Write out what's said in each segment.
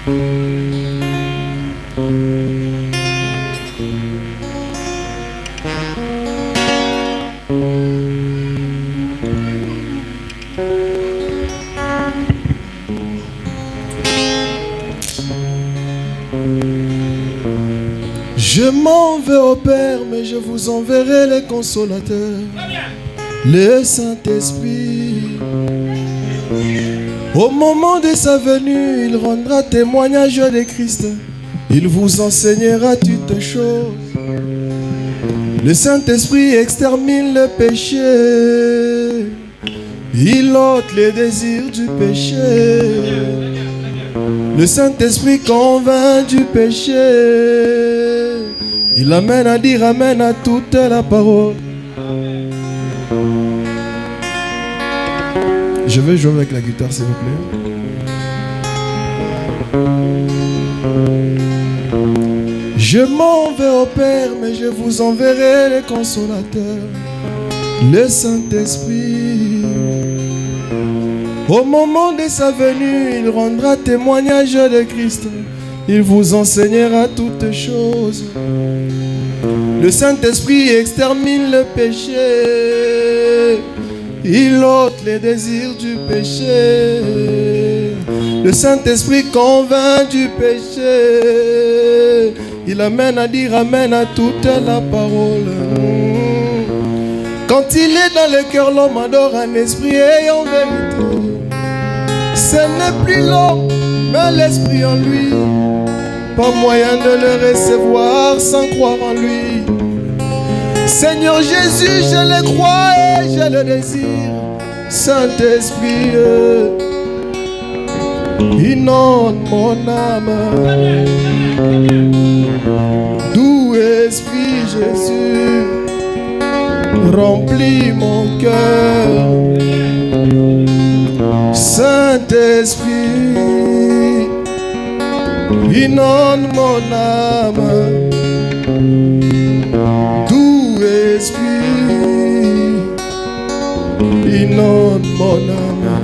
Je m'en vais au Père, mais je vous enverrai les consolateurs, le Saint-Esprit. Au moment de sa venue, il rendra témoignage de Christ. Il vous enseignera toutes choses. Le Saint-Esprit extermine le péché. Il ôte les désirs du péché. Le Saint-Esprit convainc du péché. Il amène à dire amen à toute la parole. Je vais jouer avec la guitare, s'il vous plaît. Je m'en vais au Père, mais je vous enverrai les consolateurs, le Saint-Esprit. Au moment de sa venue, il rendra témoignage de Christ. Il vous enseignera toutes choses. Le Saint-Esprit extermine le péché. Il ôte les désirs du péché. Le Saint-Esprit convainc du péché. Il amène à dire amen à toute la parole. Quand il est dans le cœur, l'homme adore un esprit et en vérité. Ce n'est plus l'homme, mais l'esprit en lui. Pas moyen de le recevoir sans croire en lui. Seigneur Jésus, je le crois et je le désire. Saint-Esprit, inonde mon âme. Doux Esprit Jésus, remplis mon cœur. Saint-Esprit, inonde mon âme. Doux Esprit, inonde mon âme.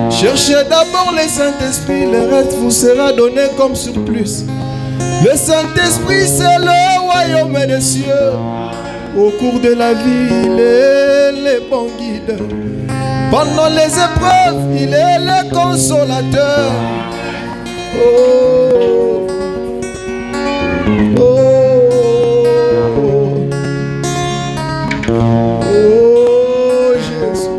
Cherchez d'abord le Saint-Esprit, le reste vous sera donné comme surplus. Le Saint-Esprit, c'est le royaume des cieux. Au cours de la vie, il est le bon guide. Pendant les épreuves, il est le consolateur. Oh, oh, oh, Jésus.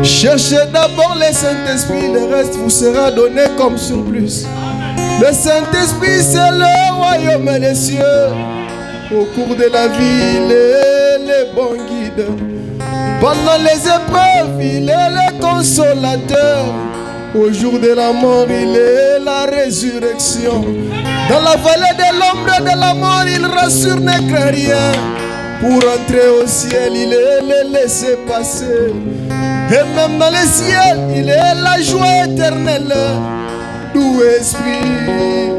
Cherchez d'abord le Saint-Esprit, le reste vous sera donné comme surplus. Le Saint-Esprit, c'est le royaume des cieux. Au cours de la vie, il est le bon guide. Pendant les épreuves, il est le consolateur. Au jour de la mort, il est la résurrection. Dans la vallée de l'ombre de la mort, il rassure, ne craint rien. Pour entrer au ciel, il est le laisser-passer. Et même dans le ciel, il est la joie éternelle. Doux Esprit,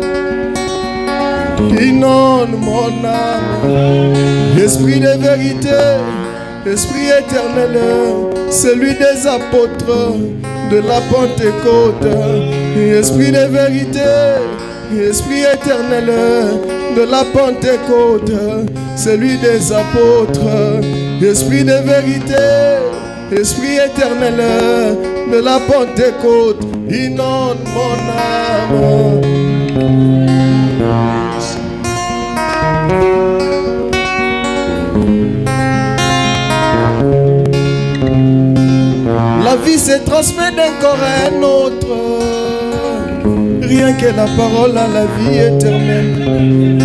inonde mon âme. Esprit de vérité, Esprit éternel, celui des apôtres de la Pentecôte. Esprit de vérité, Esprit éternel de la Pentecôte, celui des apôtres. Esprit de vérité, Esprit éternel de la Pentecôte, inonde mon âme. La vie se transmet d'un corps à un autre. Rien que la parole a la vie éternelle.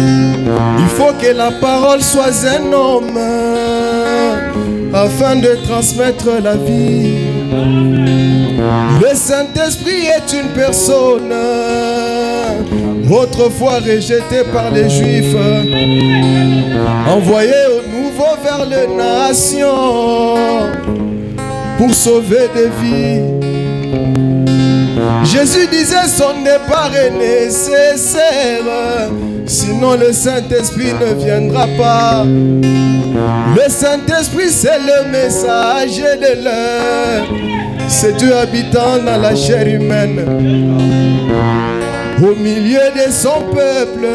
Il faut que la parole soit un homme afin de transmettre la vie. Le Saint-Esprit est une personne autrefois rejetée par les Juifs, envoyé au nouveau vers les nations pour sauver des vies. Jésus disait son départ est nécessaire Sinon le Saint-Esprit ne viendra pas. Le Saint-Esprit c'est le messager de l'heure. C'est Dieu habitant dans la chair humaine, au milieu de son peuple,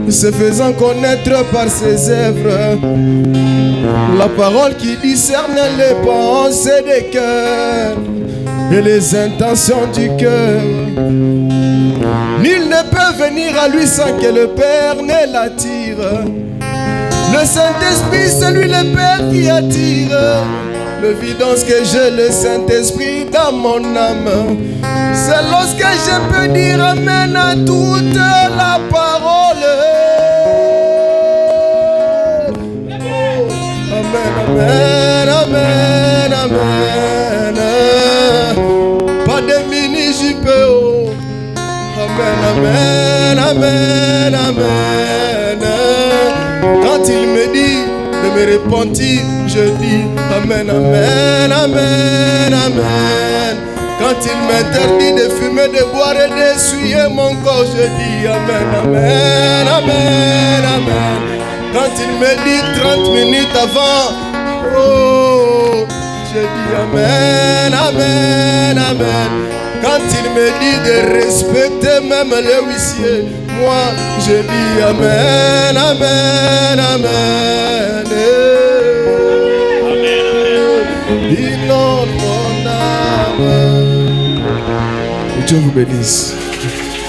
se faisant connaître par ses œuvres. La parole qui discerne les pensées des cœurs et les intentions du cœur. Nul ne peut venir à lui sans que le Père ne l'attire. Le Saint-Esprit, c'est lui le Père qui attire. Le vidance que j'ai le Saint-Esprit dans mon âme, c'est lorsque je peux dire Amen à toute la parole. Amen, amen, amen, amen. Pas de mini-jupe. Amen, amen, amen, amen. Quand il me dit de me repentir, je dis Amen, amen, amen, amen. Quand il m'interdit de fumer, de boire et d'essuyer mon corps, je dis Amen, amen, amen, amen. Quand il me dit 30 minutes avant, oh, je dis Amen, amen, amen. Quand il me dit de respecter même les huissiers, moi je dis Amen, amen, amen. Il honore mon âme. Que Dieu vous bénisse.